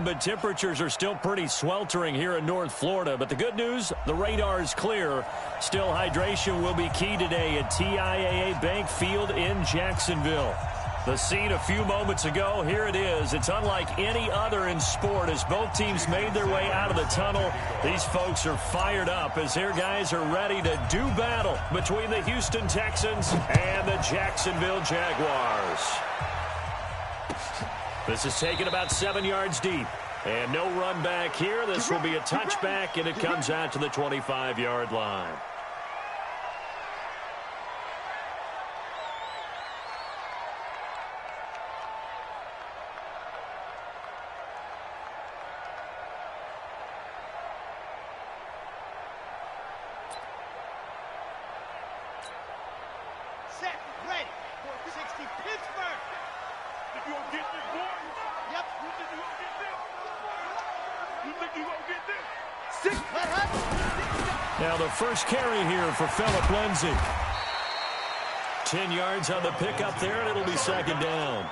but temperatures are still pretty sweltering here in North Florida. But the good news, the radar is clear. Still, hydration will be key today at TIAA Bank Field in Jacksonville. The scene a few moments ago, here it is. It's unlike any other in sport as both teams made their way out of the tunnel. These folks are fired up as their guys are ready to do battle between the Houston Texans and the Jacksonville Jaguars. This is taken about 7 yards deep. And no run back here. This will be a touchback, and it comes out to the 25-yard line. Now the first carry here for Phillip Lindsay. 10 yards on the pickup there, and it'll be second down.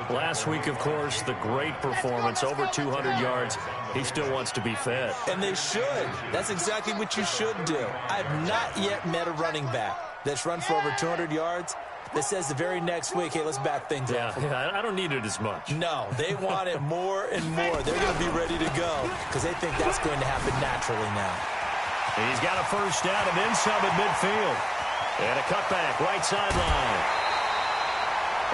Last week, of course, the great performance, over 200 yards. He still wants to be fed. And they should. That's exactly what you should do. I've not yet met a running back that's run for over 200 yards that says the very next week, hey, let's back things up. Yeah, I don't need it as much. No, they want it more and more. They're going to be ready to go because they think that's going to happen naturally now. He's got a first down and then some at midfield. And a cutback, right sideline.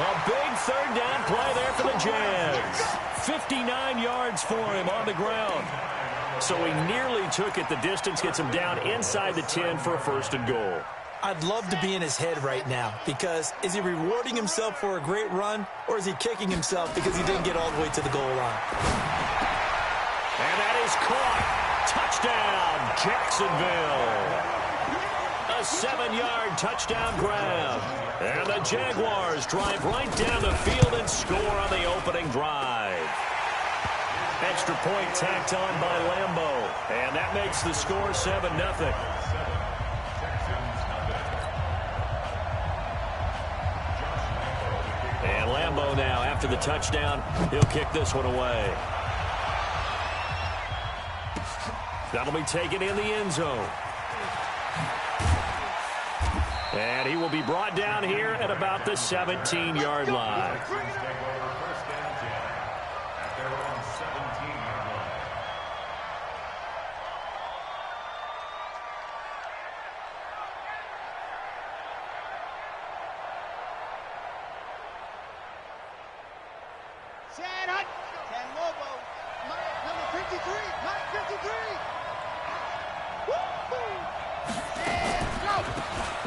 A big third down play there for the Jags. 59 yards for him on the ground. So he nearly took it the distance, gets him down inside the 10 for a first and goal. I'd love to be in his head right now because is he rewarding himself for a great run or is he kicking himself because he didn't get all the way to the goal line? And that is caught. Touchdown, Jacksonville. A 7-yard touchdown grab. And the Jaguars drive right down the field and score on the opening drive. Extra point tacked on by Lambeau. And that makes the score 7-0. And Lambeau now, after the touchdown, he'll kick this one away. That'll be taken in the end zone. And he will be brought down here at about the 17-yard line.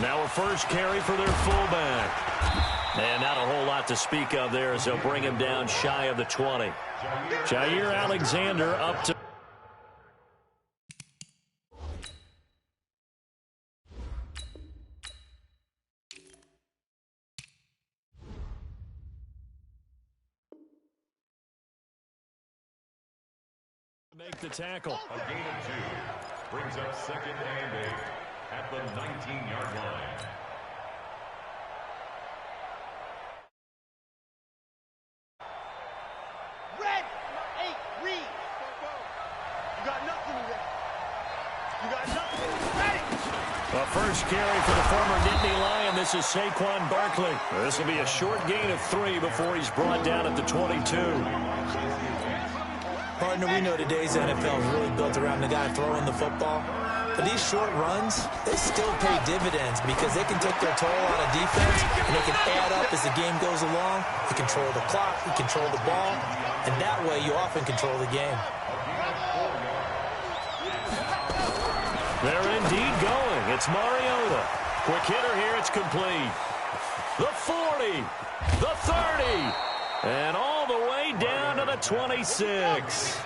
Now a first carry for their fullback. And not a whole lot to speak of there as they'll bring him down shy of the 20. Jair Alexander up to... make the tackle. A gain of 2 brings up second and 8 at the 19-yard line. Red 8, read. You got nothing in there. You got nothing. Ready. The first carry for the former Nittany Lion. This is Saquon Barkley. This will be a short gain of 3 before he's brought down at the 22. Partner, we know today's NFL is really built around the guy throwing the football. But these short runs, they still pay dividends because they can take their toll on a defense and they can add up as the game goes along. You control the clock, you control the ball, and that way you often control the game. They're indeed going. It's Mariota. Quick hitter here. It's complete. The 40, the 30, and all the way down to the 26.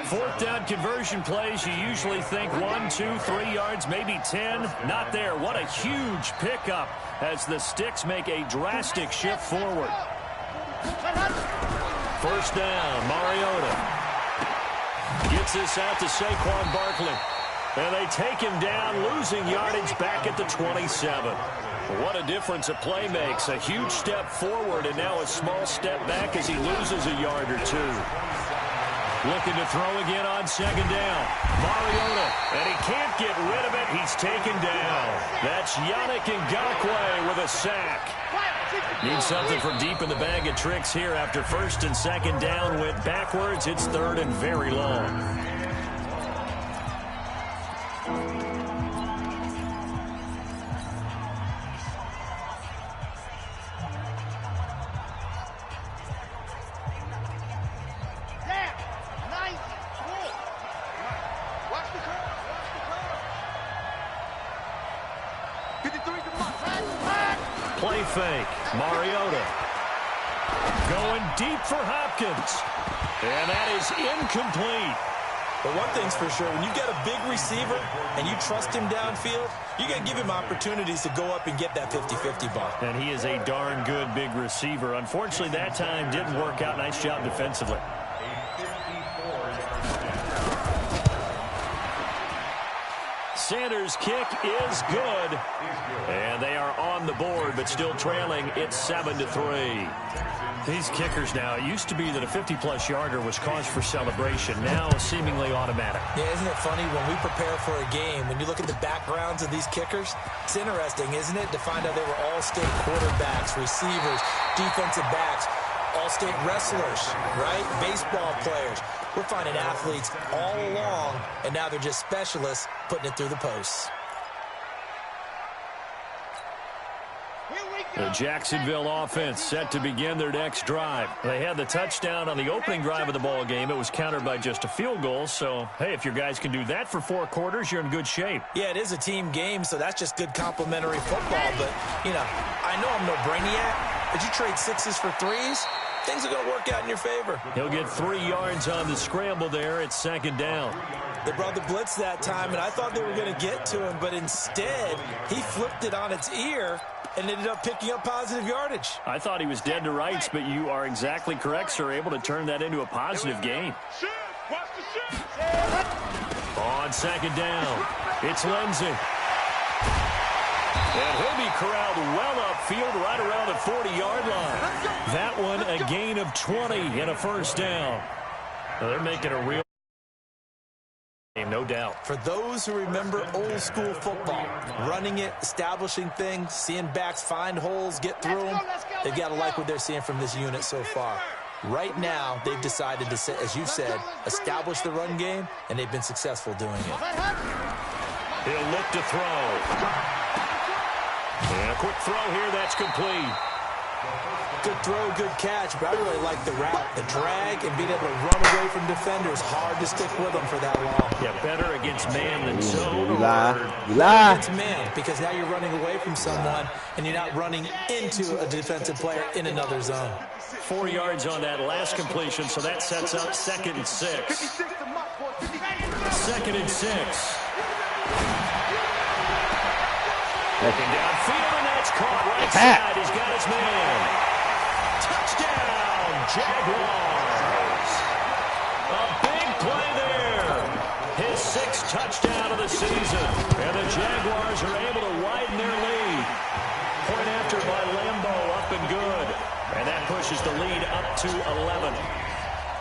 Fourth down conversion plays, you usually think 1, 2, 3 yards, maybe 10. Not there. What a huge pickup as the Sticks make a drastic shift forward. First down, Mariota. Gets this out to Saquon Barkley. And they take him down, losing yardage back at the 27. What a difference a play makes. A huge step forward and now a small step back as he loses a yard or two. Looking to throw again on second down. Mariota, and he can't get rid of it. He's taken down. That's Yannick Ngakoue with a sack. Need something from deep in the bag of tricks here after first and second down went backwards. It's third and very long. Play fake. Mariota. Going deep for Hopkins. And that is incomplete. But one thing's for sure, when you've got a big receiver and you trust him downfield, you got to give him opportunities to go up and get that 50-50 ball. And he is a darn good big receiver. Unfortunately, that time didn't work out. Nice job defensively. Sanders' kick is good. And they are on the board, but still trailing. It's 7-3. These kickers now, it used to be that a 50-plus yarder was cause for celebration. Now, seemingly automatic. Yeah, isn't it funny when we prepare for a game, when you look at the backgrounds of these kickers, it's interesting, isn't it, to find out they were all-state quarterbacks, receivers, defensive backs, all-state wrestlers, right? Baseball players. We're finding athletes all along, and now they're just specialists putting it through the posts. The Jacksonville offense set to begin their next drive. They had the touchdown on the opening drive of the ball game. It was countered by just a field goal. So, hey, if your guys can do that for 4 quarters, you're in good shape. Yeah, it is a team game, so that's just good complimentary football. But, you know, I know I'm no brainiac, but you trade 6s for 3s, things are going to work out in your favor. He'll get 3 yards on the scramble there. It's second down. They brought the blitz that time, and I thought they were going to get to him, but instead he flipped it on its ear and ended up picking up positive yardage. I thought he was dead to rights, but you are exactly correct, sir. Able to turn that into a positive gain. On second down, it's Lindsey. And he'll be corralled well upfield right around the 40-yard line. That one a gain of 20 and a first down. Now they're making a real game, no doubt. For those who remember old school football, running it, establishing things, seeing backs find holes, get through them, they've got to like what they're seeing from this unit so far. Right now, they've decided to, as you said, establish the run game, and they've been successful doing it. He'll look to throw. And a quick throw here, that's complete. Good throw, good catch, but I really like the route, the drag, and being able to run away from defenders. Hard to stick with them for that long. Yeah, better against man than zone. You lie. Against man, because now you're running away from someone, and you're not running into a defensive player in another zone. 4 yards on that last completion, so that sets up 2nd and 6. 2nd and 6. Looking downfield, and that's caught right side. He's got his man. Touchdown, Jaguars. A big play there. His 6th touchdown of the season. And the Jaguars are able to widen their lead. Point after by Lambo, up and good. And that pushes the lead up to 11.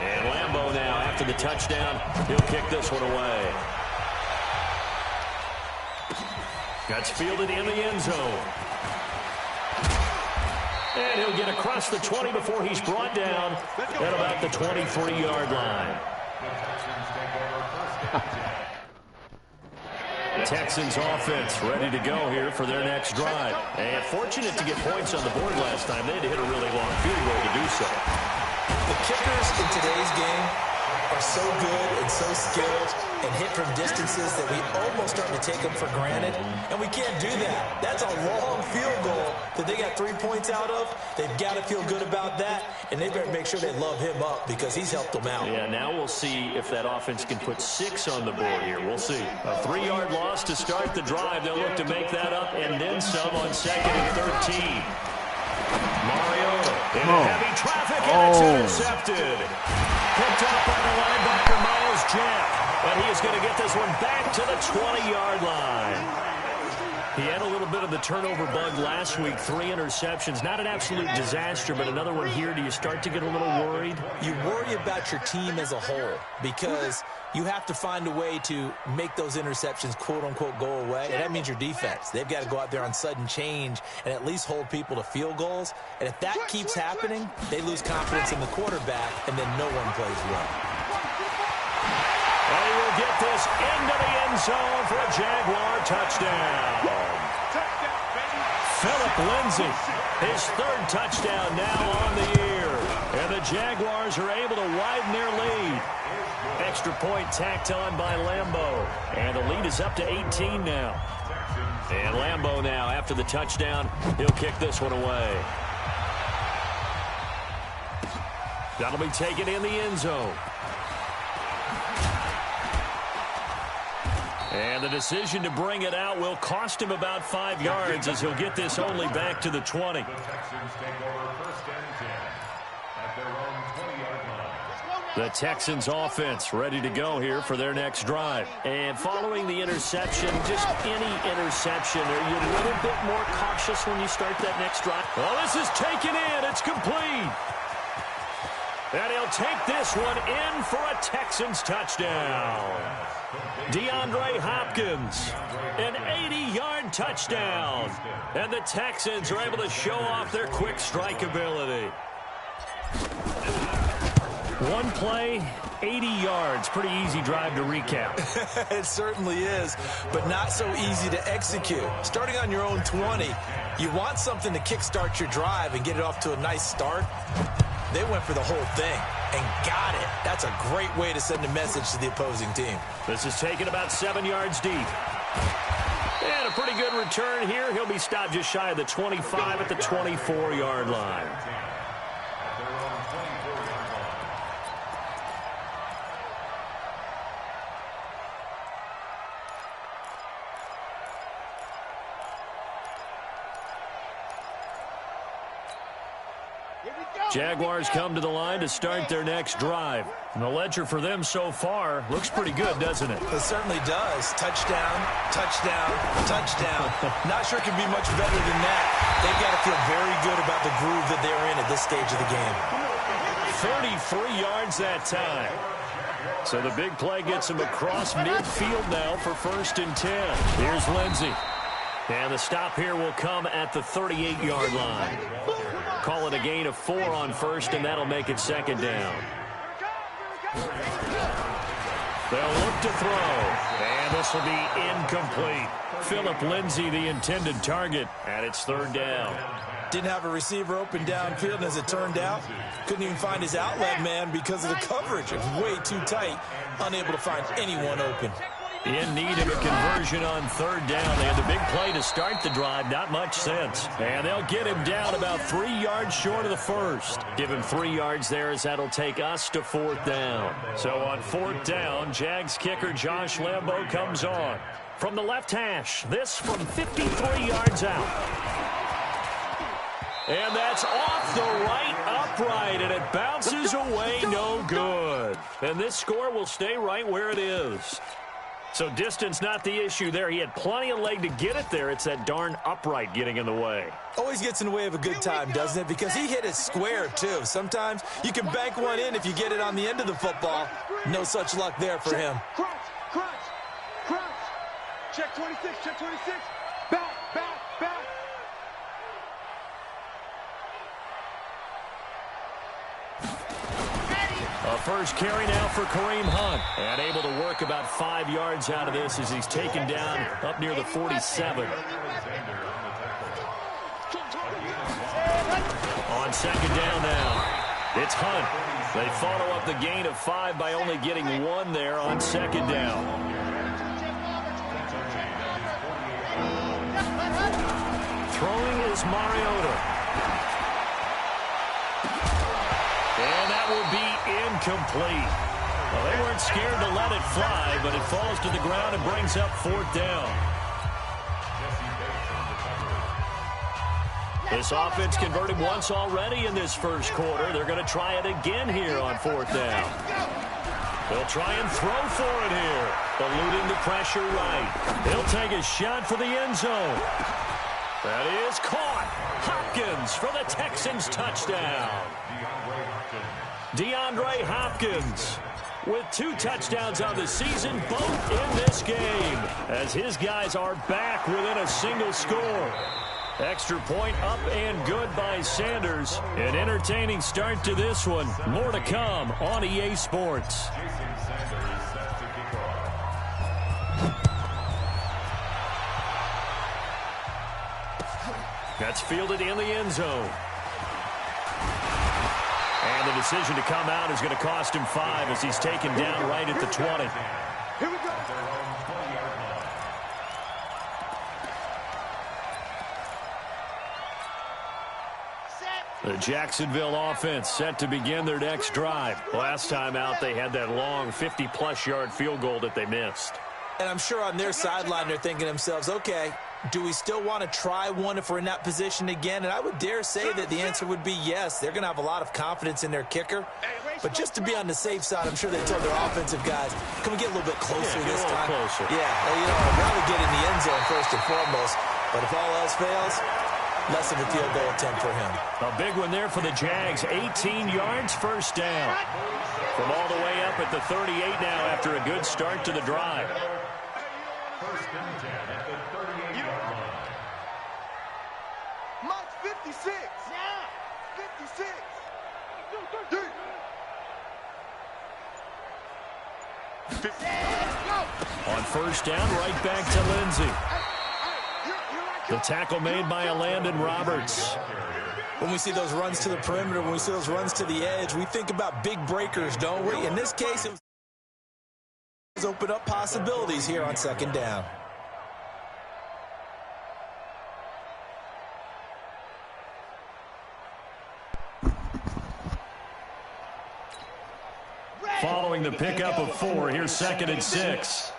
And Lambo now, after the touchdown, he'll kick this one away. That's fielded in the end zone. And he'll get across the 20 before he's brought down at about the 23-yard line. Texans offense ready to go here for their next drive. And fortunate to get points on the board last time. They had to hit a really long field goal to do so. The kickers in today's game are so good and so skilled and hit from distances that we almost start to take them for granted, and we can't do that. That's a long field goal that they got 3 points out of. They've got to feel good about that, and they better make sure they love him up because he's helped them out. Yeah, now we'll see if that offense can put 6 on the board here. We'll see. A 3-yard loss to start the drive. They'll look to make that up and then some on 2nd and 13. Mariota in heavy traffic, and it's intercepted. Picked up by the linebacker, Miles Jack. But he is going to get this one back to the 20-yard line. He had a little bit of the turnover bug last week, 3 interceptions. Not an absolute disaster, but another one here. Do you start to get a little worried? You worry about your team as a whole because you have to find a way to make those interceptions, quote-unquote, go away. And that means your defense. They've got to go out there on sudden change and at least hold people to field goals. And if that keeps happening, they lose confidence in the quarterback, and then no one plays well. And he will get this into the end zone for a Jaguar touchdown. Phillip Lindsay, his 3rd touchdown now on the year. And the Jaguars are able to widen their lead. Extra point tacked on by Lambeau. And the lead is up to 18 now. And Lambeau now, after the touchdown, he'll kick this one away. That'll be taken in the end zone. And the decision to bring it out will cost him about 5 yards as he'll get this only back to the 20. The Texans take over 1st and 10 at their own 20-yard line. The Texans offense ready to go here for their next drive. And following the interception, just any interception, are you a little bit more cautious when you start that next drive? Well, this is taken in. It's complete. And he'll take this one in for a Texans touchdown. DeAndre Hopkins, an 80-yard touchdown. And the Texans are able to show off their quick strike ability. One play, 80 yards. Pretty easy drive to recap. It certainly is, but not so easy to execute. Starting on your own 20, you want something to kickstart your drive and get it off to a nice start. They went for the whole thing and got it. That's a great way to send a message to the opposing team. This is taken about 7 yards deep. And a pretty good return here. He'll be stopped just shy of the 25 at the 24-yard line. Jaguars come to the line to start their next drive. And the ledger for them so far looks pretty good, doesn't it? It certainly does. Touchdown, touchdown, touchdown. Not sure it can be much better than that. They've got to feel very good about the groove that they're in at this stage of the game. 33 yards that time. So the big play gets him across midfield now for 1st and 10. Here's Lindsay. And the stop here will come at the 38-yard line. Call it a gain of 4 on 1st, and that'll make it 2nd down. They'll look to throw, and this will be incomplete. Phillip Lindsay, the intended target, and it's 3rd down. Didn't have a receiver open downfield, and as it turned out, couldn't even find his outlet man because of the coverage. It was way too tight, unable to find anyone open. In need of a conversion on 3rd down. They had the big play to start the drive. Not much sense. And they'll get him down about 3 yards short of the 1st. Give him 3 yards there as that'll take us to 4th down. So on 4th down, Jags kicker Josh Lambeau comes on. From the left hash, this from 53 yards out. And that's off the right upright, and it bounces away no good. And this score will stay right where it is. So distance not the issue there. He had plenty of leg to get it there. It's that darn upright getting in the way. Always gets in the way of a good time, doesn't it? Because he hit it square, too. Sometimes you can bank one in if you get it on the end of the football. No such luck there for him. Crunch, crunch, crunch. Check 26, check 26. Back, back, back. A first carry now for Kareem Hunt. And able to work about 5 yards out of this as he's taken down up near the 47. On 2nd down now, it's Hunt. They follow up the gain of 5 by only getting 1 there on 2nd down. Throwing is Mariota. And that will be incomplete. Well, they weren't scared to let it fly, but it falls to the ground and brings up 4th down. This offense converted once already in this first quarter. They're going to try it again here on 4th down. They'll try and throw for it here. Eluding the pressure right. He'll take a shot for the end zone. That is caught. Hopkins for the Texans touchdown. DeAndre Hopkins with 2 touchdowns on the season, both in this game, as his guys are back within a single score. Extra point up and good by Sanders. An entertaining start to this one. More to come on EA Sports. That's fielded in the end zone. And the decision to come out is going to cost him 5 as he's taken down right at the 20. Here we go. The Jacksonville offense set to begin their next drive. Last time out, they had that long 50-plus yard field goal that they missed. And I'm sure on their sideline they're thinking to themselves, okay, do we still want to try one if we're in that position again? And I would dare say that the answer would be yes. They're going to have a lot of confidence in their kicker. But just to be on the safe side, I'm sure they told their offensive guys, can we get a little bit closer this time? Closer. Yeah, I'd rather get in the end zone first and foremost. But if all else fails, less of a field goal attempt for him. A big one there for the Jags. 18 yards, first down. From all the way up at the 38 now after a good start to the drive. First and 10 at the 38-yard line. March 56. Yeah. 56. On first down, right back to Lindsey. The tackle made by Landon Roberts. When we see those runs to the perimeter, when we see those runs to the edge, we think about big breakers, don't we? In this case, it was open up possibilities here on second down. Following the pickup of 4, here's 2nd and 6.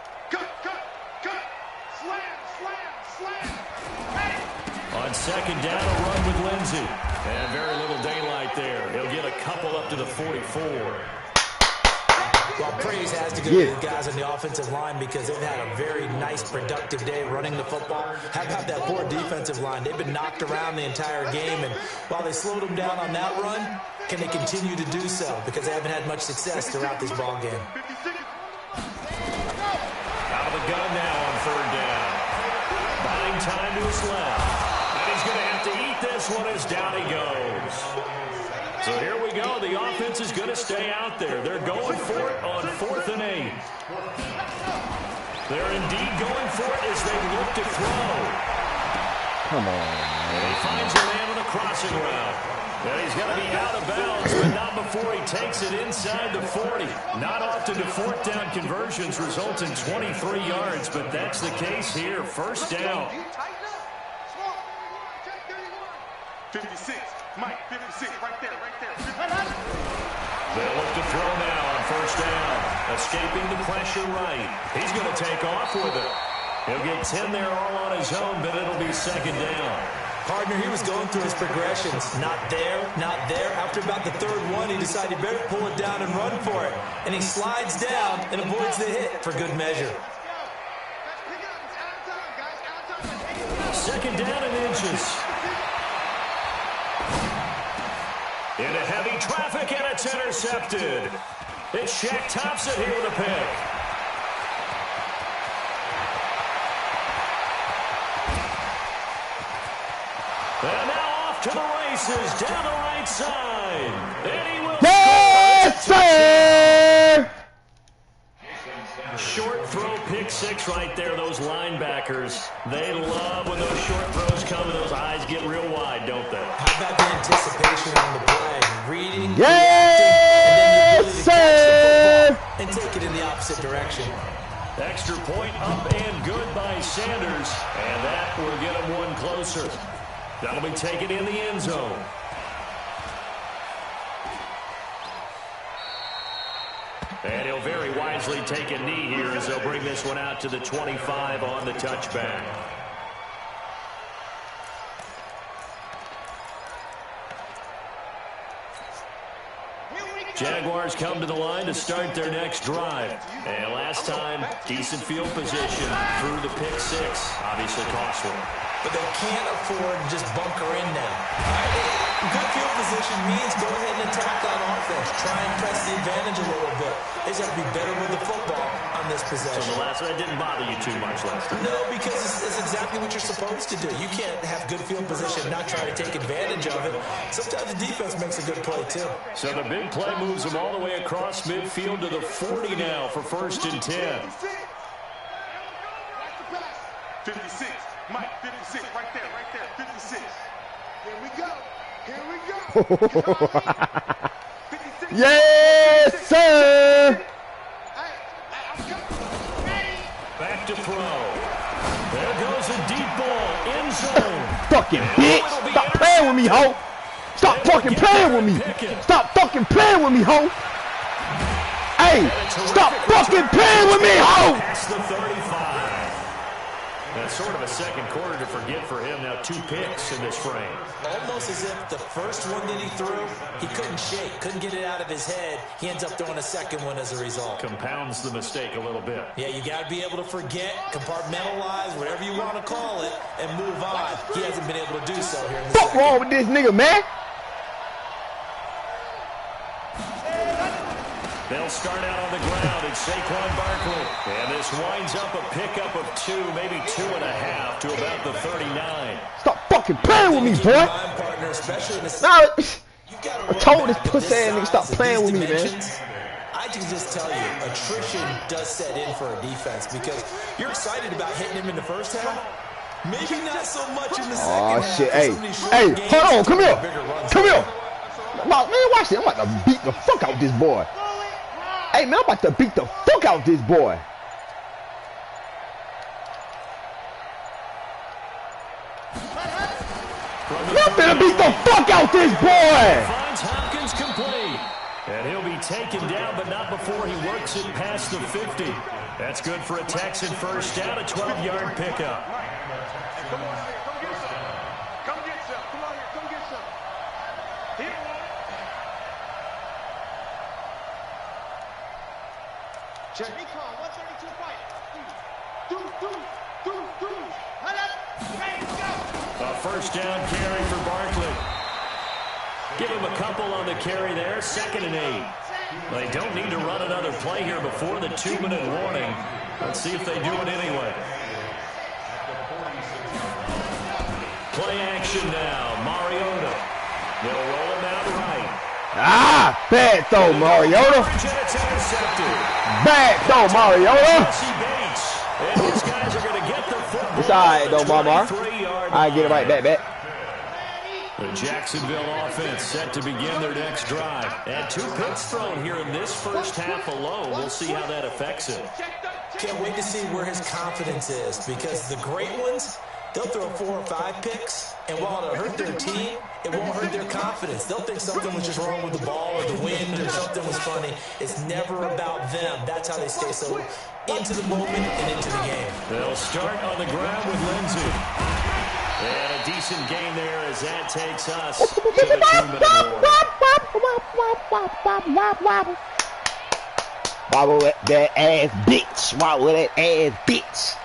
On second down, a run with Lindsey. And very little daylight there. He'll get a couple up to the 44. Well, praise has to go to the guys on the offensive line because they've had a very nice, productive day running the football. How about that poor defensive line? They've been knocked around the entire game, and while they slowed them down on that run, can they continue to do so? Because they haven't had much success throughout this ball game. Out of the gun now on 3rd down. Buying time to his left. And he's going to have to eat this one as down he goes. So here we go. The offense is going to stay out there. They're going for it on 4th and 8. They're indeed going for it as they look to throw. Come on, And he finds a man on a crossing route. And he's got to be out of bounds, but not before he takes it inside the 40. Not often do 4th down conversions result in 23 yards, but that's the case here. First down. 56. Mike, 56. Right there. They'll look to throw now on first down. Escaping the pressure right. He's going to take off with it. He'll get 10 there all on his own, but it'll be second down. Partner, he was going through his progressions. Not there, not there. After about the 3rd one, he decided he better pull it down and run for it. And he slides down and avoids the hit for good measure. Second down and inches. Into heavy traffic, and it's intercepted. It's Shaq Thompson here with a pick. And now off to the races, down the right side. And he will score. sir! Short throw, pick 6 right there. Those linebackers, they love when those short throws come and those eyes get real wide, don't they? How about the anticipation on the play? Reading, Yes, reacting, and then the ability to catch the football and take it in the opposite direction. Extra point up and good by Sanders. And that will get him one closer. That'll be taken in the end zone. And he'll very wisely take a knee here as they'll bring this one out to the 25 on the touchback. Here we Jaguars come to the line to start their next drive. And last time, decent field position through the pick six. Obviously costly. But they can't afford to just bunker in now. Good field position means go ahead and attack on offense. Try and press the advantage a little bit. They just have to be better with the football on this possession. So the last one didn't bother you too much last time? No, because it's exactly what you're supposed to do. You can't have good field position and not try to take advantage of it. Sometimes the defense makes a good play, too. So the big play moves them all the way across midfield to the 40 now for 1st and 10. 56. Mike, 56. Right there. 56. Here we go. Here we go. 56. Yes, sir. Back to throw. There goes a deep ball. End zone. Fucking bitch. Stop playing with me, ho. Stop fucking playing with me. Stop fucking playing with me, ho. Hey, stop fucking playing with me, ho. That's the 35. That's sort of a second quarter to forget for him. Now 2 picks in this frame. Almost as if the first one that he threw, he couldn't shake, couldn't get it out of his head. He ends up throwing a second one as a result. Compounds the mistake a little bit. Yeah, you got to be able to forget, compartmentalize, whatever you want to call it, and move on. He hasn't been able to do so here in the What's second. wrong with this nigga, man? They'll start out on the ground at Saquon Barkley. And this winds up a pickup of 2, maybe 2.5 to about the 39. Stop fucking playing with me, boy. Partner, especially in the Nah, I told this pussy ass nigga stop playing with me, man. I can just tell you, attrition does set in for a defense because you're excited about hitting him in the first half. Maybe not so much in the second half. Oh, shit. Hey, hold on. Come here. Come here. Man, watch this. I'm about to beat the fuck out this boy. Hey, man, I'm about to beat the fuck out this boy. I'm finna beat the fuck out this boy. Finds Hopkins complete. And he'll be taken down, but not before he works it past the 50. That's good for a Texan first down, a 12-yard pickup. Come on here. Come get some. Come get some. Come on here. Come get some. Here. Check. Recon, 132 fight. Do. A first down carry for Barkley. Give him a couple on the carry there. 2nd and 8. They don't need to run another play here before the 2-minute warning. Let's see if they do it anyway. Play action now. Mariota. They'll roll him out right. Bad throw, Mariota. Bad throw, Mariota. And these guys are going to get the football. It's all right, though, Mama. I get it right back. The Jacksonville offense set to begin their next drive. And 2 picks thrown here in this first half alone. We'll see how that affects it. Can't wait to see where his confidence is because the great ones, they'll throw 4 or 5 picks, and while it'll hurt their team, it won't hurt their confidence. They'll think something was just wrong with the ball or the wind or something was funny. It's never about them. That's how they stay so into the moment and into the game. They'll start on the ground with Lindsey. And a decent gain there as that takes us to the 2-minute warning. Wobble that ass, bitch. Wobble that ass, bitch.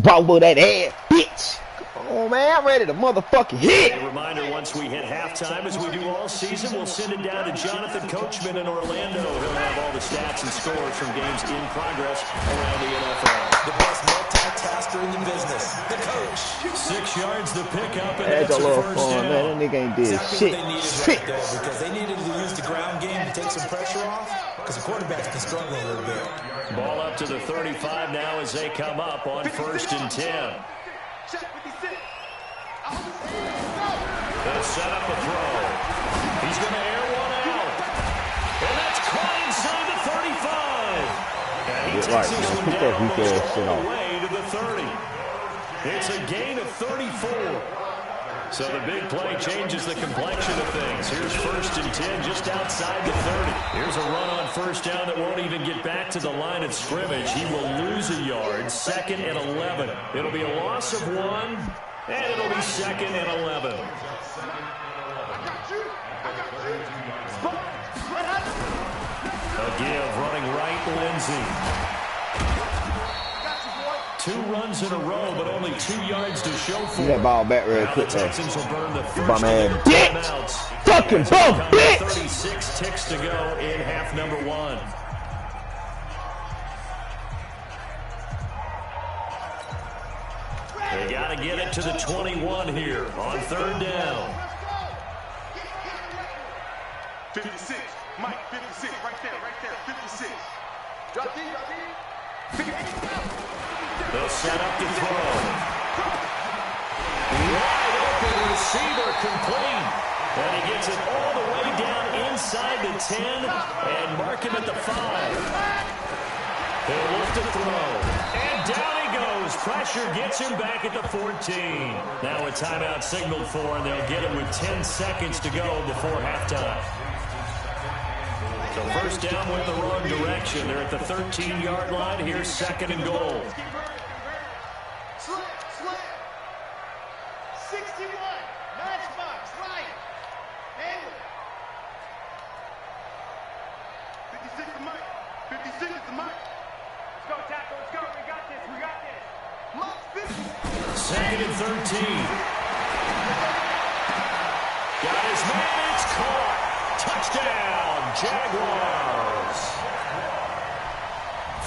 Wobble that ass, bitch. Come on, man. I'm ready to motherfucking hit. A reminder, once we hit halftime, as we do all season, we'll send it down to Jonathan Coachman in Orlando. He'll have all the stats and scores from games in progress around the NFL. The best multitasker in the business, the coach. 6 yards the pickup, and That's that's a little first fun, down. man. That nigga ain't did Exactly shit. what they needed Shit. right there because they needed to use the ground game to take some pressure off because the quarterback's been struggling a little bit. Ball up to the 35 now as they come up on 1st and 10. Check 56. They'll set up a throw. He's going to air one out. And that's caught inside the 35. And he Get takes right, this man. one Keep down that weak almost ass all shit the off. way to the 30. It's a gain of 34. So the big play changes the complexion of things. Here's 1st and 10 just outside the 30. Here's a run on first down that won't even get back to the line of scrimmage. He will lose a yard. 2nd and 11. It'll be a loss of 1, and it'll be 2nd and 11. I got you. McKenzie. 2 runs in a row, but only 2 yards to show for Get that ball back real quick, the Texans will burn the first bum ass timeouts. Fucking bum bitch! 36 ticks to go in half number 1. They got to get it to the 21 here on 3rd down. 56, Mike, 56, right there, 56. Drop D. They'll set up to throw. Wide open receiver complete. And he gets it all the way down inside the 10 and mark him at the 5. He'll look to throw. And down he goes. Pressure gets him back at the 14. Now a timeout signaled for, and they'll get it with 10 seconds to go before halftime. So first down went the wrong direction. They're at the 13-yard line. Here's 2nd and goal. Slam. 61, matchbox, right. Handle it. 56 to Mike. 56 is to Mike. Let's go, tackle. Let's go. We got this. Mike, 50. 2nd and 13. Got his man. It's caught. Touchdown, Jaguars.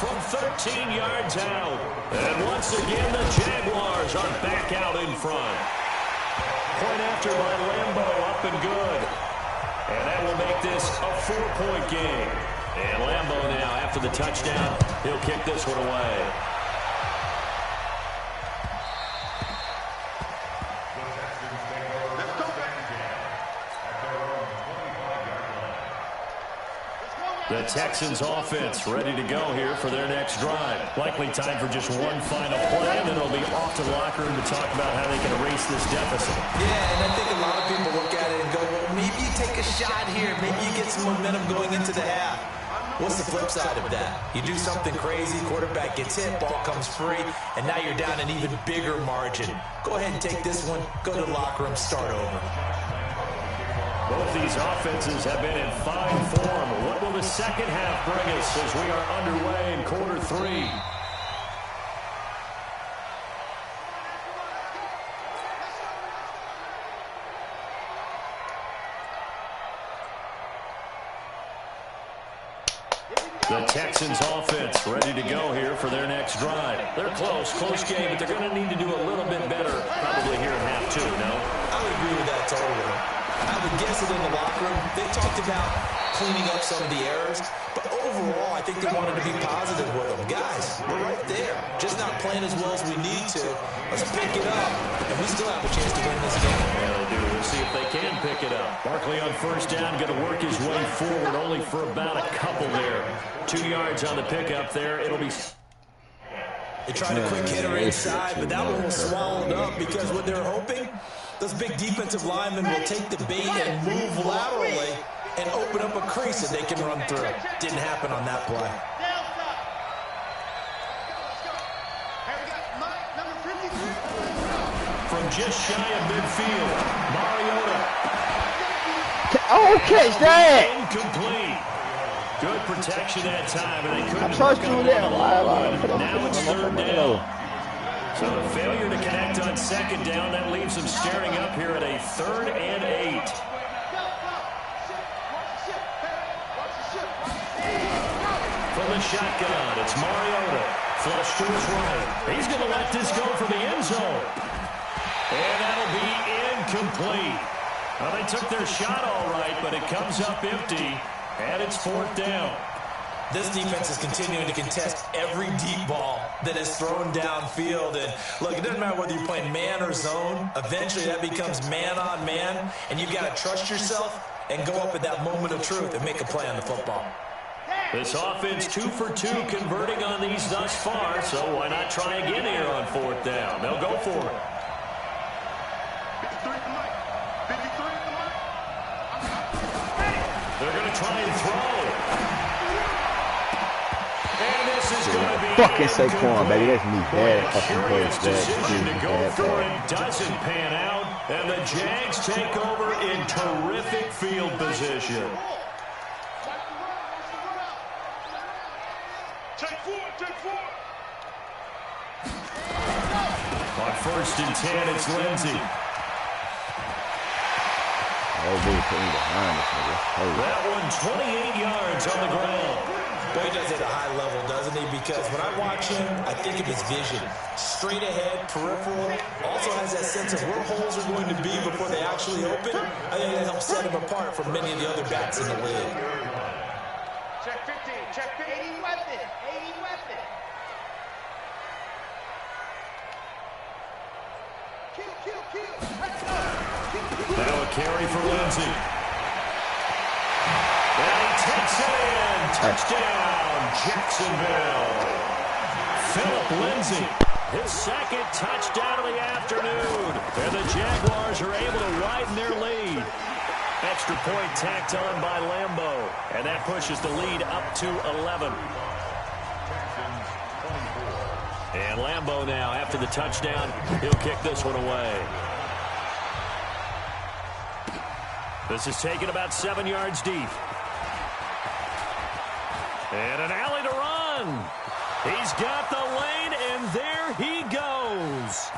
From 13 yards out. And once again, the Jaguars are back out in front. Point after by Lambo, up and good. And that will make this a 4-point game. And Lambo now, after the touchdown, he'll kick this one away. The Texans offense ready to go here for their next drive. Likely time for just one final play, and then it'll be off to the locker room to talk about how they can erase this deficit. Yeah, and I think a lot of people look at it and go, well, maybe you take a shot here. Maybe you get some momentum going into the half. What's the flip side of that? You do something crazy, quarterback gets hit, ball comes free, and now you're down an even bigger margin. Go ahead and take this one, go to the locker room, start over. Both these offenses have been in fine form. What will the second half bring us as we are underway in quarter 3? The Texans offense ready to go here for their next drive. They're close game, but they're going to need to do a little bit better probably here in half 2, no? I would agree with that totally. I would guess it in the locker room. They talked about cleaning up some of the errors, but overall, I think they wanted to be positive with them. Guys, we're right there. Just not playing as well as we need to. Let's pick it up, and we still have a chance to win this game. Yeah, they do. We'll see if they can pick it up. Barkley on first down, going to work his way forward, only for about a couple there. 2 yards on the pickup there. It'll be... They tried a quick hitter inside, but that one was swallowed up because what they're hoping, those big defensive linemen will take the bait and move laterally and open up a crease that they can run through. Didn't happen on that play. From just shy of midfield, Mariota. Oh, catch that! Incomplete. Good protection that time, and they couldn't. I trust you there. Now it's 3rd down. So a failure to connect on 2nd down, that leaves them staring up here at a 3rd and 8. From the shotgun, it's Mariota. Flush to his right. He's going to let this go for the end zone. And that'll be incomplete. Well, they took their shot all right, but it comes up empty, and it's 4th down. This defense is continuing to contest every deep ball that is thrown downfield. And look, it doesn't matter whether you're playing man or zone. Eventually, that becomes man on man, and you've got to trust yourself and go up at that moment of truth and make a play on the football. This offense 2 for 2 converting on these thus far, so why not try again here on 4th down? They'll go for it. They're going to try and throw. And this is going to be fucking Saquon, baby. That's me. Bad fucking curious pass. decision to go Bad for pass. it. Doesn't pan out. And the Jags take over in terrific field position. Check four, check four. On 1st and 10, it's Lindsey. That one, 28 yards on the ground. Boy, he does it at a high level, doesn't he? Because when I watch him, I think of his vision. Straight ahead, peripheral. Also has that sense of where holes are going to be before they actually open. I think that helps set him apart from many of the other backs in the league. Check 15, check 15. 80 weapon, 80 weapon. Kill, kill, kill. Let's go. Now a carry for Lindsey. And he takes it in. Touchdown, Jacksonville. Philip Lindsey, his second touchdown of the afternoon. And the Jaguars are able to widen their lead. Extra point tacked on by Lambeau. And that pushes the lead up to 11. And Lambeau now, after the touchdown, he'll kick this one away. This is taken about 7 yards deep. And an alley to run. He's got the lane, and there he goes.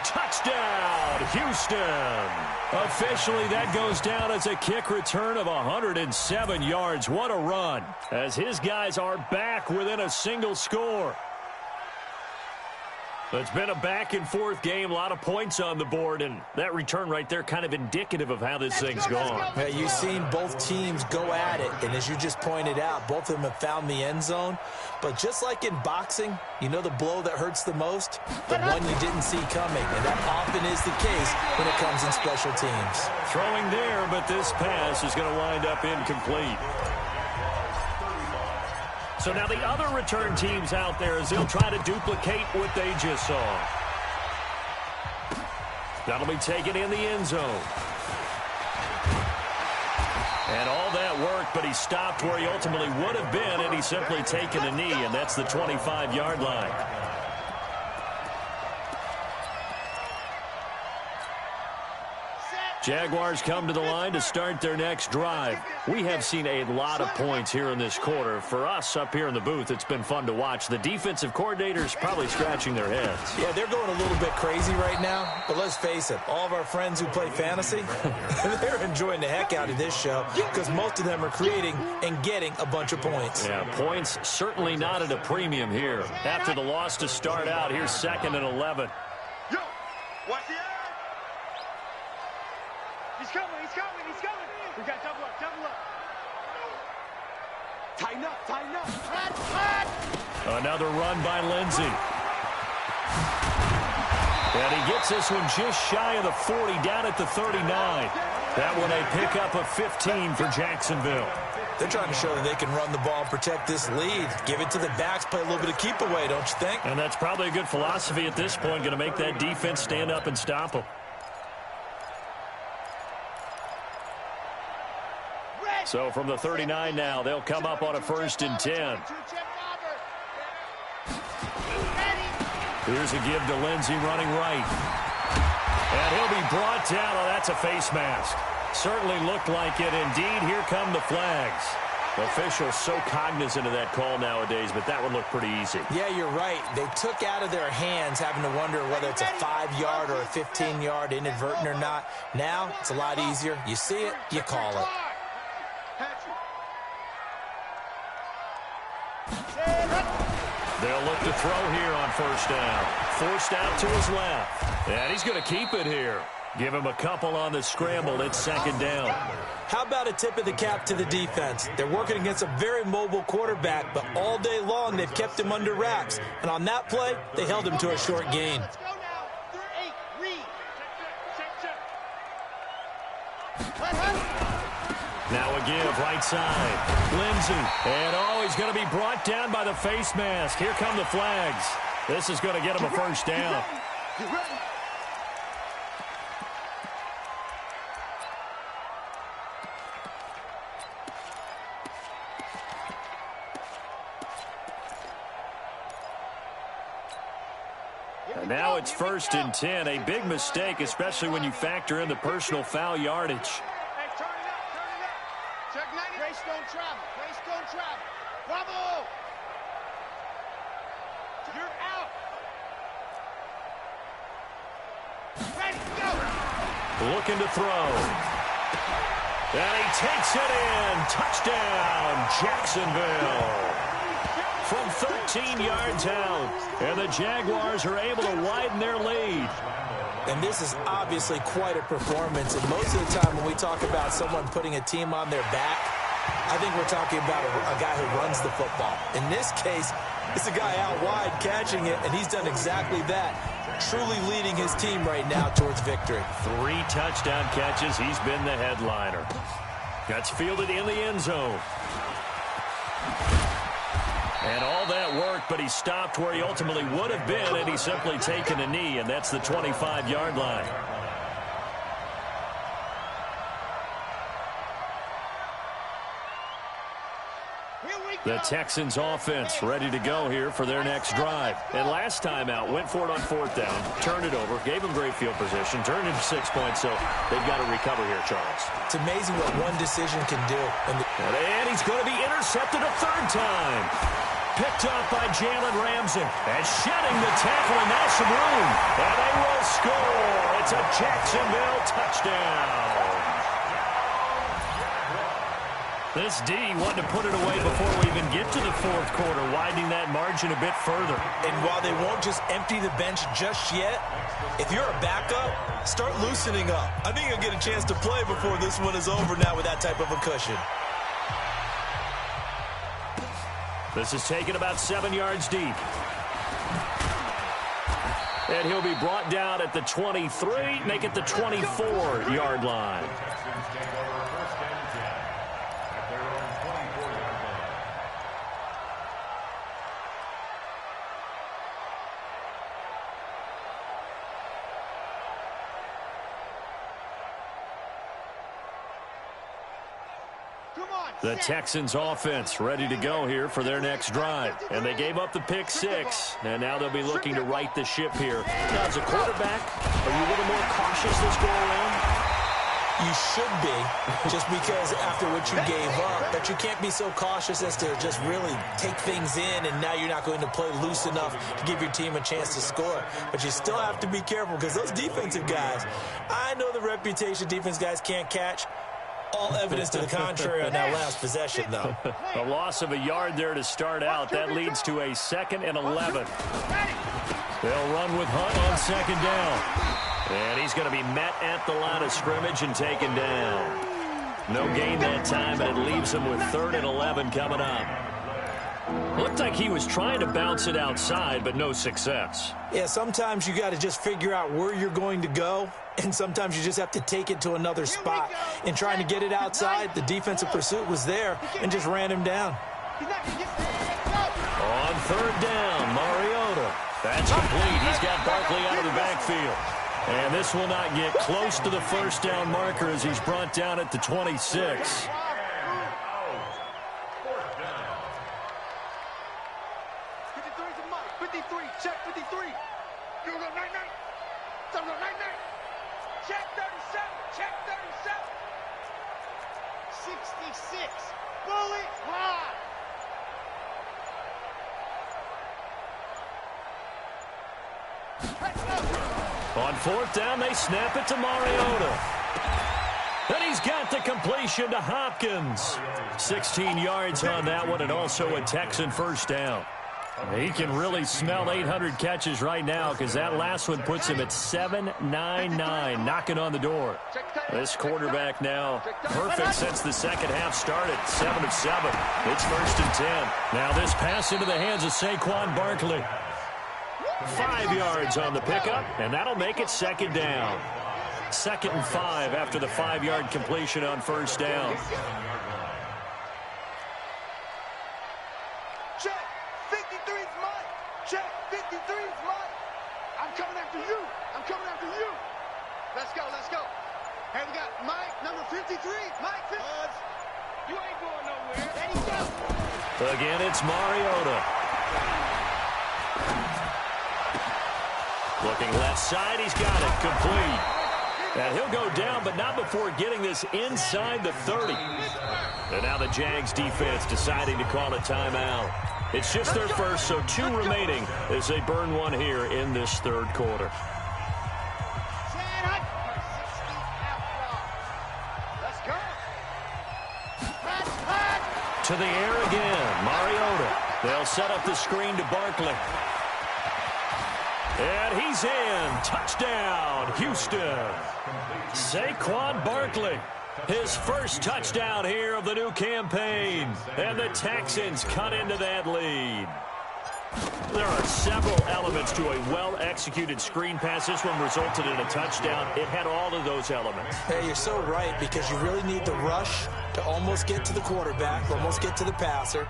Touchdown, Houston. Officially, that goes down as a kick return of 107 yards. What a run, as his guys are back within a single score. It's been a back-and-forth game, a lot of points on the board, and that return right there kind of indicative of how this thing's gone. Yeah, you've seen both teams go at it, and as you just pointed out, both of them have found the end zone. But just like in boxing, you know the blow that hurts the most? The one you didn't see coming, and that often is the case when it comes in special teams. Throwing there, but this pass is going to wind up incomplete. So now the other return teams out there as they'll try to duplicate what they just saw. That'll be taken in the end zone. And all that work, but he stopped where he ultimately would have been, and he's simply taken a knee, and that's the 25-yard line. Jaguars come to the line to start their next drive. We have seen a lot of points here in this quarter. For us up here in the booth, it's been fun to watch. The defensive coordinators probably scratching their heads. Yeah, they're going a little bit crazy right now. But let's face it, all of our friends who play fantasy, they're enjoying the heck out of this show because most of them are creating and getting a bunch of points. Yeah, points certainly not at a premium here. After the loss to start out, here's 2nd and 11. Yo, watch the eye. He's coming, he's coming, he's coming. We got double up, double up. Tighten up, tighten up. Hot, hot. Another run by Lindsey. And he gets this one just shy of the 40, down at the 39. That one a pickup of 15 for Jacksonville. They're trying to show that they can run the ball and protect this lead. Give it to the backs, play a little bit of keep away, don't you think? And that's probably a good philosophy at this point, going to make that defense stand up and stop them. So from the 39 now, they'll come up on a 1st and 10. Here's a give to Lindsey running right. And he'll be brought down. Oh, that's a face mask. Certainly looked like it. Indeed, here come the flags. Officials so cognizant of that call nowadays, but that one looked pretty easy. Yeah, you're right. They took out of their hands having to wonder whether it's a 5-yard or a 15-yard inadvertent or not. Now, it's a lot easier. You see it, you call it. They'll look to throw here on 1st down. Forced out to his left. And he's going to keep it here. Give him a couple on the scramble. It's 2nd down. How about a tip of the cap to the defense? They're working against a very mobile quarterback, but all day long they've kept him under wraps. And on that play, they held him to a short gain. Let's go now. 8, read. Check. Now a give, right side. Lindsey. And, oh, he's going to be brought down by the face mask. Here come the flags. This is going to get him a 1st down. Get ready. And now it's 1st and 10. A big mistake, especially when you factor in the personal foul yardage. Hey, turn it up, turn it up. Check 90. Grace don't travel, Grace don't travel. Bravo. You're out. Ready, go. Looking to throw. And he takes it in. Touchdown, Jacksonville. From 13 yards out. And the Jaguars are able to widen their lead. And this is obviously quite a performance. And most of the time when we talk about someone putting a team on their back, I think we're talking about a guy who runs the football. In this case, it's a guy out wide catching it, and he's done exactly that. Truly leading his team right now towards victory. 3 touchdown catches. He's been the headliner. That's fielded in the end zone. And all that worked, but he stopped where he ultimately would have been, and he's simply taken a knee, and that's the 25-yard line. The Texans offense ready to go here for their next drive. And last time out, went for it on 4th down, turned it over, gave them great field position, turned it into 6 points, so they've got to recover here, Charles. It's amazing what one decision can do. And he's going to be intercepted a 3rd time. Picked up by Jalen Ramsey. And shedding the tackle, and now some room. And they will score. It's a Jacksonville touchdown. This D wanted to put it away before we even get to the 4th quarter, widening that margin a bit further. And while they won't just empty the bench just yet, if you're a backup, start loosening up. I think you'll get a chance to play before this one is over now with that type of a cushion. This is taken about 7 yards deep. And he'll be brought down at the 23, make it the 24-yard line. The Texans offense ready to go here for their next drive. And they gave up the pick 6, and now they'll be looking to right the ship here. Now, as a quarterback, are you a little more cautious this go around? You should be, just because after what you gave up, but you can't be so cautious as to just really take things in, and now you're not going to play loose enough to give your team a chance to score. But you still have to be careful, because those defensive guys, I know the reputation defense guys can't catch. All evidence to the contrary on that last possession, though. A loss of a yard there to start out. That leads to a 2nd and 11. They'll run with Hunt on 2nd down. And he's going to be met at the line of scrimmage and taken down. No gain that time, and it leaves him with 3rd and 11 coming up. Looked like he was trying to bounce it outside, but no success. Yeah, sometimes you got to just figure out where you're going to go, and sometimes you just have to take it to another spot. In trying to get it outside, the defensive pursuit was there and just ran him down. On 3rd down, Mariota. That's complete. He's got Barkley out of the backfield. And this will not get close to the 1st down marker as he's brought down at the 26. 53, check 53. You go night night. Night night. Check 37, check 37. 66. Bullet high. On 4th down, they snap it to Mariota. And he's got the completion to Hopkins. 16 yards on that one, and also a Texan 1st down. He can really smell 800 catches right now, because that last one puts him at 799, knocking on the door. This quarterback now perfect since the 2nd half started. 7 of 7. It's 1st and 10. Now this pass into the hands of Saquon Barkley. 5 yards on the pickup, and that'll make it 2nd down. 2nd and 5 after the 5-yard completion on 1st down. Check 53's mine. Check 53's mine. I'm coming after you. I'm coming after you. Let's go, let's go. Hey, we got Mike, number 53. Mike, you ain't going nowhere. There you go. Again, it's Mariota. Looking left side, he's got it, complete. And he'll go down, but not before getting this inside the 30. And now the Jags defense deciding to call a timeout. It's just their first, so 2 remaining as they burn one here in this third quarter. To the air again, Mariota. They'll set up the screen to Barkley. And he's in. Touchdown, Houston. Saquon Barkley. His first touchdown here of the new campaign. And the Texans cut into that lead. There are several elements to a well-executed screen pass. This one resulted in a touchdown. It had all of those elements. Hey, you're so right, because you really need the rush to almost get to the quarterback, almost get to the passer.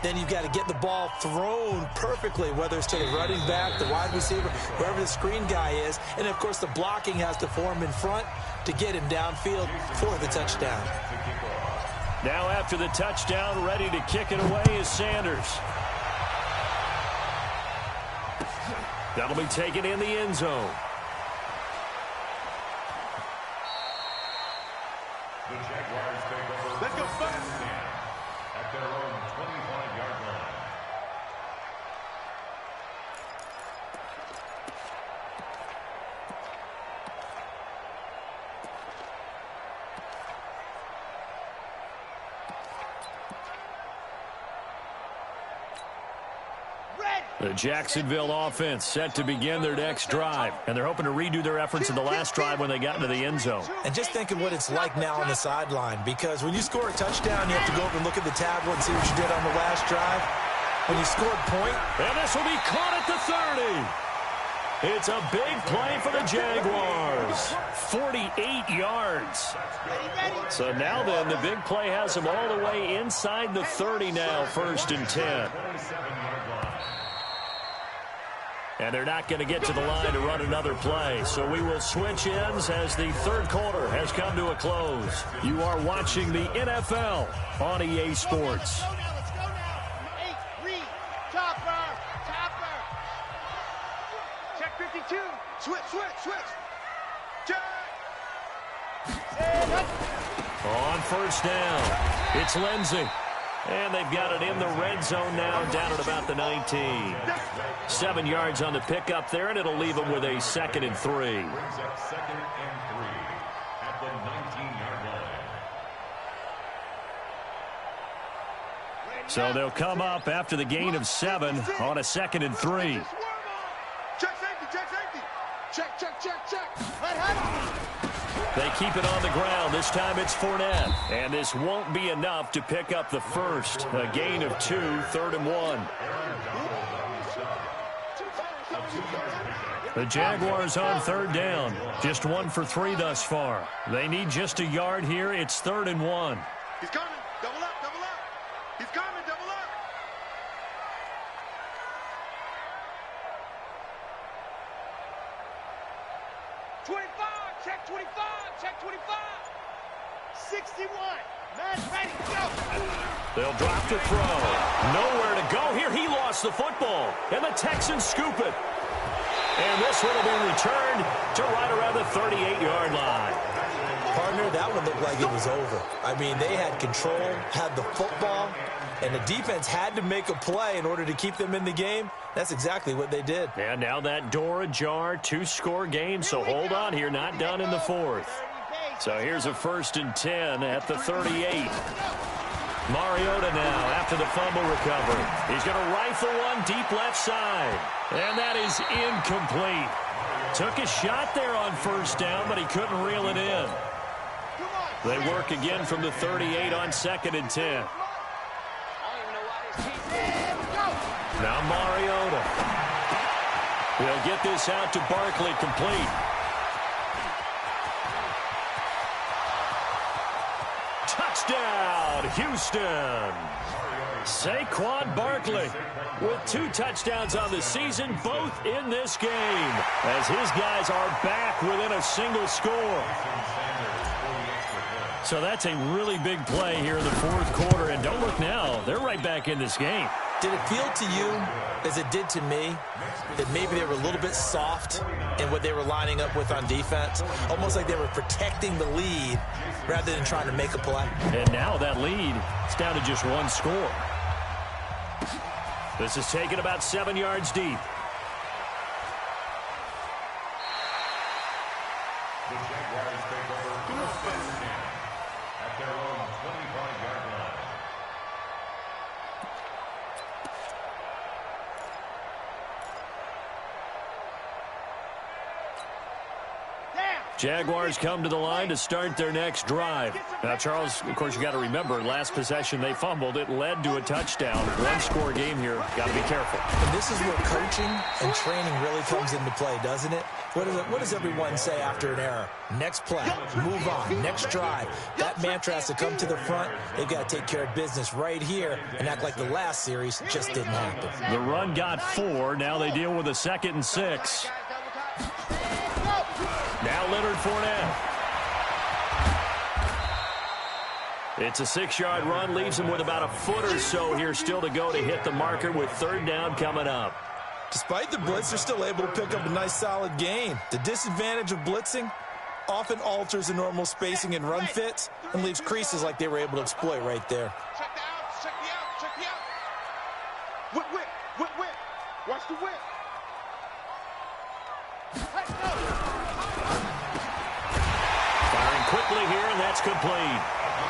Then you've got to get the ball thrown perfectly, whether it's to the running back, the wide receiver, wherever the screen guy is. And, of course, the blocking has to form in front to get him downfield for the touchdown. Now after the touchdown, ready to kick it away is Sanders. That'll be taken in the end zone. The Jaguars take over. Let's go first. At their own 25-yard line. The Jacksonville offense set to begin their next drive, and they're hoping to redo their efforts in the last drive when they got into the end zone. And just think of what it's like now on the sideline, because when you score a touchdown, you have to go over and look at the tablet and see what you did on the last drive. When you scored point. And this will be caught at the 30. It's a big play for the Jaguars. 48 yards. So now then, the big play has them all the way inside the 30 now, 1st and 10. And they're not going to get to the line to run another play. So we will switch ends as the third quarter has come to a close. You are watching the NFL on EA Sports. Let's go now. 8, read, topper. Check 52. Switch. Check. On first down, it's Lindsey. And they've got it in the red zone now, down at about the 19. 7 yards on the pickup there, and it'll leave them with a 2nd and 3. Brings up 2nd and 3 at the 19-yard line. So they'll come up after the gain of 7 on a 2nd and 3. Check safety. Check. They keep it on the ground. This time it's Fournette. And this won't be enough to pick up the first. A gain of 2, 3rd and 1. The Jaguars on 3rd down. Just 1 for 3 thus far. They need just a yard here. It's 3rd and 1. He's coming. Double up. He's coming. Double up. Check 25. 61. Man ready, go. They'll drop to throw. Nowhere to go here. He lost the football. And the Texans scoop it. And this one will be returned to right around the 38-yard line. Partner, that one looked like it was over. I mean, they had control, had the football, and the defense had to make a play in order to keep them in the game. That's exactly what they did. And now that door ajar, 2-score game, so hold on here, not done in the 4th. So here's a 1st and 10 at the 38. Mariota now after the fumble recovery. He's going to rifle one deep left side. And that is incomplete. Took a shot there on 1st down, but he couldn't reel it in. They work again from the 38 on 2nd and 10. Now Mariota. He'll get this out to Barkley complete. Touchdown, Houston. Saquon Barkley with 2 touchdowns on the season, both in this game, as his guys are back within a single score. So that's a really big play here in the 4th quarter, and don't look now, they're right back in this game. Did it feel to you, as it did to me, that maybe they were a little bit soft in what they were lining up with on defense? Almost like they were protecting the lead rather than trying to make a play. And now that lead is down to just 1 score. This is taken about 7 yards deep. The Jaguars take over first and 10 at their own 25-yard line. Jaguars come to the line to start their next drive. Now, Charles, of course, you got to remember, last possession they fumbled. It led to a touchdown. One-score game here. Got to be careful. And this is where coaching and training really comes into play, doesn't it? What does everyone say after an error? Next play, move on, next drive. That mantra has to come to the front. They've got to take care of business right here and act like the last series just didn't happen. The run got 4. Now they deal with a 2nd and 6. Now Leonard Fournette. It's a 6-yard run, leaves him with about a foot or so here still to go to hit the marker with 3rd down coming up. Despite the blitz, they're still able to pick up a nice solid gain. The disadvantage of blitzing often alters the normal spacing and run fits and leaves creases like they were able to exploit right there. Check the out, check the out, check the out. Whip. Watch the whip. Let's go. Firing quickly here, and that's complete.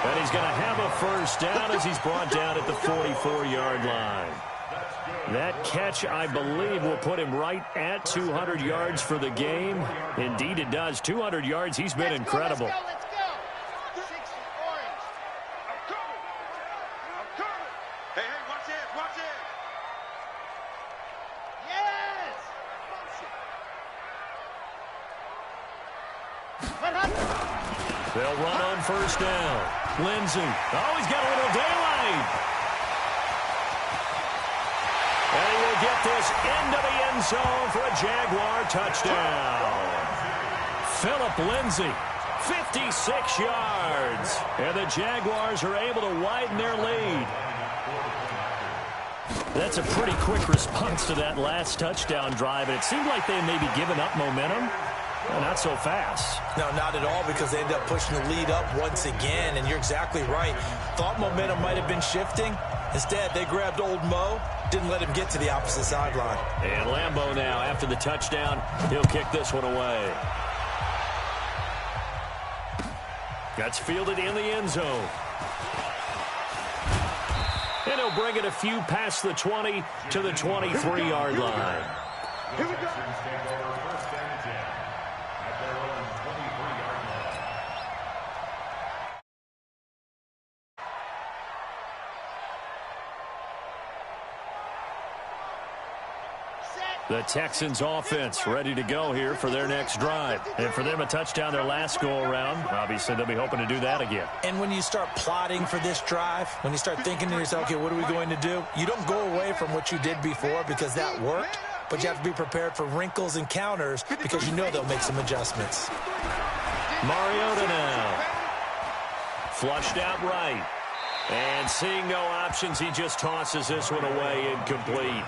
And he's going to have a 1st down as he's brought down at the 44-yard line. That catch, I believe, will put him right at 200 yards for the game. Indeed, it does. 200 yards. He's been incredible. Let's go. 60 orange. I'm coming. Hey, watch it. Yes. They'll run on 1st down. Lindsey. Oh, he's got a little daylight. And he will get this into the end zone for a Jaguar touchdown. Philip Lindsey, 56 yards. And the Jaguars are able to widen their lead. That's a pretty quick response to that last touchdown drive. And it seemed like they may be giving up momentum. Well, not so fast. No, not at all, because they ended up pushing the lead up once again, and you're exactly right. Thought momentum might have been shifting. Instead, they grabbed old Mo, didn't let him get to the opposite sideline. And Lambeau now, after the touchdown, he'll kick this one away. That's fielded in the end zone. And he'll bring it a few past the 20 to the 23-yard line. The Texans take over first and 10 at their own 23-yard line. The Texans offense ready to go here for their next drive. And for them, a touchdown their last go-around. Obviously, they'll be hoping to do that again. And when you start plotting for this drive, when you start thinking to yourself, okay, what are we going to do? You don't go away from what you did before because that worked, but you have to be prepared for wrinkles and counters because you know they'll make some adjustments. Mariota now. Flushed out right. And seeing no options, he just tosses this one away incomplete.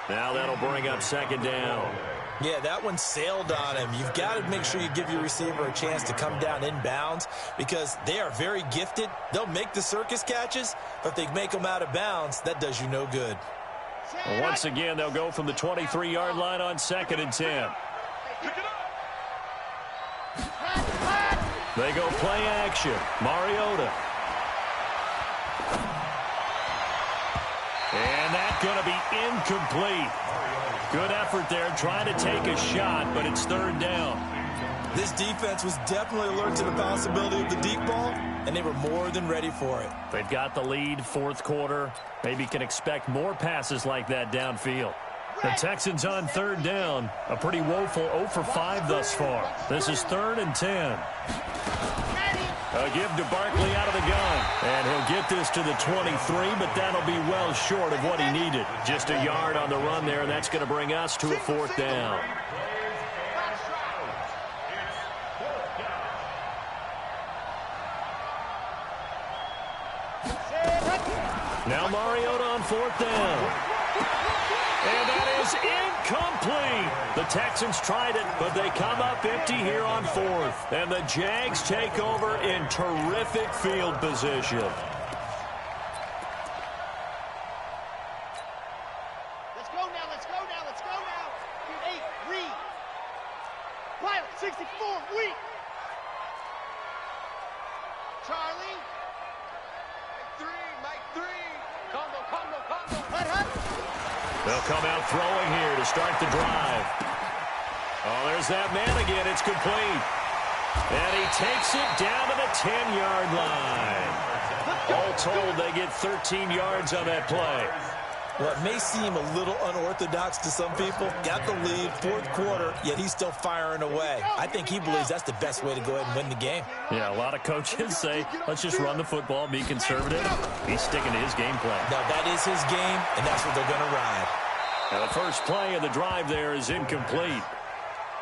Now that'll bring up 2nd down. Yeah, that one sailed on him. You've got to make sure you give your receiver a chance to come down inbounds because they are very gifted. They'll make the circus catches, but if they make them out of bounds, that does you no good. Well, once again, they'll go from the 23-yard line on 2nd and 10. They go play action. Mariota. And that's going to be incomplete. Good effort there, trying to take a shot, but it's 3rd down. This defense was definitely alert to the possibility of the deep ball, and they were more than ready for it. They've got the lead, 4th quarter. Maybe can expect more passes like that downfield. The Texans on 3rd down. A pretty woeful 0 for 5 thus far. This is 3rd and 10. A give to Barkley out of the gun. And he'll get this to the 23, but that'll be well short of what he needed. Just a yard on the run there, and that's going to bring us to a 4th down. Now Mariota on 4th down. And that is incomplete. The Texans tried it, but they come up empty here on 4th. And the Jags take over in terrific field position. Let's go now. Let's go now. Let's go now. Dude, 8, read. Pilot, 64, weak. Charlie. Mike 3. Combo. Hut. They'll come out throwing here to start the drive. Oh, there's that man again. It's complete. And he takes it down to the 10-yard line. All told, they get 13 yards on that play. What may seem a little unorthodox to some people, got the lead, fourth quarter, yet he's still firing away. I think he believes that's the best way to go ahead and win the game. Yeah, a lot of coaches say, let's just run the football, be conservative. He's sticking to his game plan. Now, that is his game, and that's what they're going to ride. Now, the first play of the drive there is incomplete.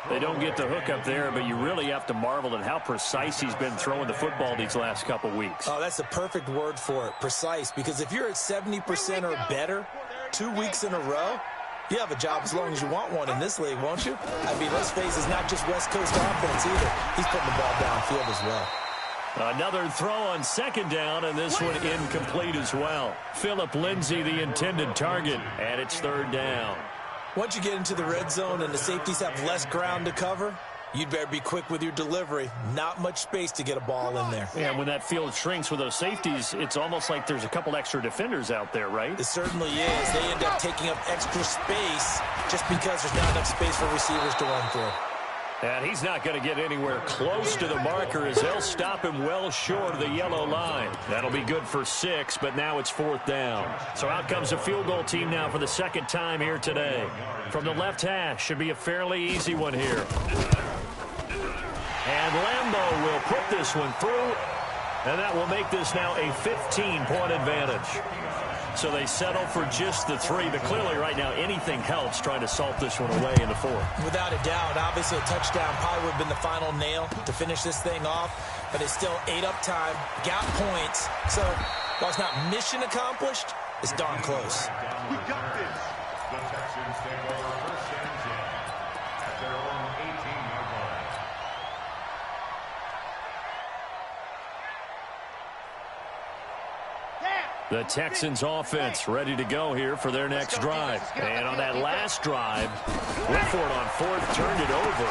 They don't get the hook up there, but you really have to marvel at how precise he's been throwing the football these last couple weeks. Oh, that's the perfect word for it, precise, because if you're at 70% or better 2 weeks in a row, you have a job as long as you want one in this league, won't you? I mean, let's face it, it's not just West Coast offense either. He's putting the ball downfield as well. Another throw on second down, and this one incomplete as well. Phillip Lindsay, the intended target, and it's third down. Once you get into the red zone and the safeties have less ground to cover, you'd better be quick with your delivery. Not much space to get a ball in there. Yeah, when that field shrinks with those safeties, it's almost like there's a couple extra defenders out there, right? It certainly is. They end up taking up extra space just because there's not enough space for receivers to run through. And he's not going to get anywhere close to the marker as they'll stop him well short of the yellow line. That'll be good for 6, but now it's fourth down. So out comes a field goal team now for the second time here today. From the left hash, should be a fairly easy one here. And Lambeau will put this one through, and that will make this now a 15-point advantage. So they settle for just the 3, but clearly right now anything helps trying to salt this one away in the 4th. Without a doubt, obviously a touchdown probably would have been the final nail to finish this thing off, but it's still ate up time, got points. So while it's not mission accomplished, it's darn close. We got this. The Texans take over first and 10 at their own 18-yard line. The Texans offense ready to go here for their next drive. And on that last drive, went for it on 4th, turned it over.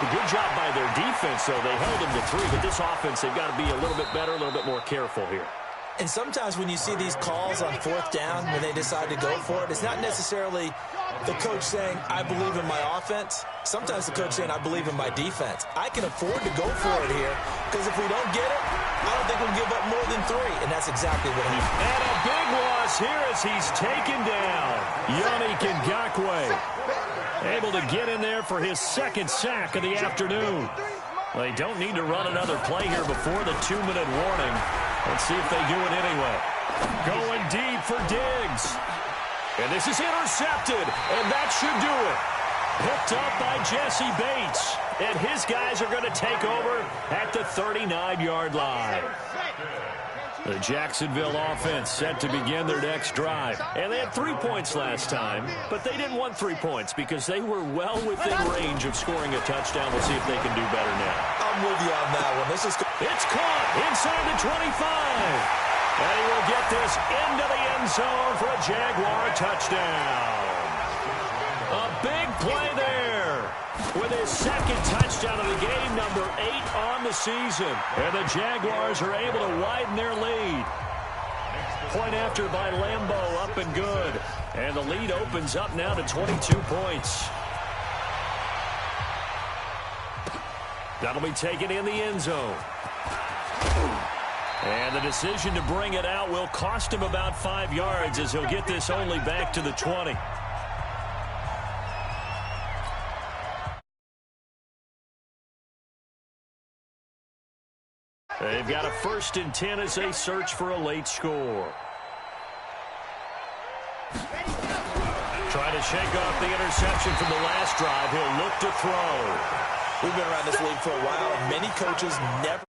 A good job by their defense, though. They held them to 3, but this offense, they've got to be a little bit better, a little bit more careful here. And sometimes when you see these calls on 4th down, when they decide to go for it, it's not necessarily the coach saying, I believe in my offense. Sometimes the coach saying, I believe in my defense. I can afford to go for it here, because if we don't get it, I don't think we'll give up more than 3, and that's exactly what happened. And a big loss here as he's taken down. Yannick Ngakoue able to get in there for his 2nd sack of the afternoon. Well, they don't need to run another play here before the 2-minute warning. Let's see if they do it anyway. Going deep for Diggs. And this is intercepted, and that should do it. Picked up by Jesse Bates. And his guys are going to take over at the 39-yard line. The Jacksonville offense set to begin their next drive. And they had 3 points last time, but they didn't want 3 points because they were well within range of scoring a touchdown. We'll see if they can do better now. I'm with you on that one. It's caught inside the 25. And he will get this into the end zone for a Jaguar touchdown. A big play there with his 2nd touchdown of the game, number 8 on the season. And the Jaguars are able to widen their lead. Point after by Lambeau, up and good. And the lead opens up now to 22 points. That'll be taken in the end zone. And the decision to bring it out will cost him about 5 yards as he'll get this only back to the 20. They've got a 1st and 10 as they search for a late score. Trying to shake off the interception from the last drive. He'll look to throw. We've been around this league for a while, and many coaches never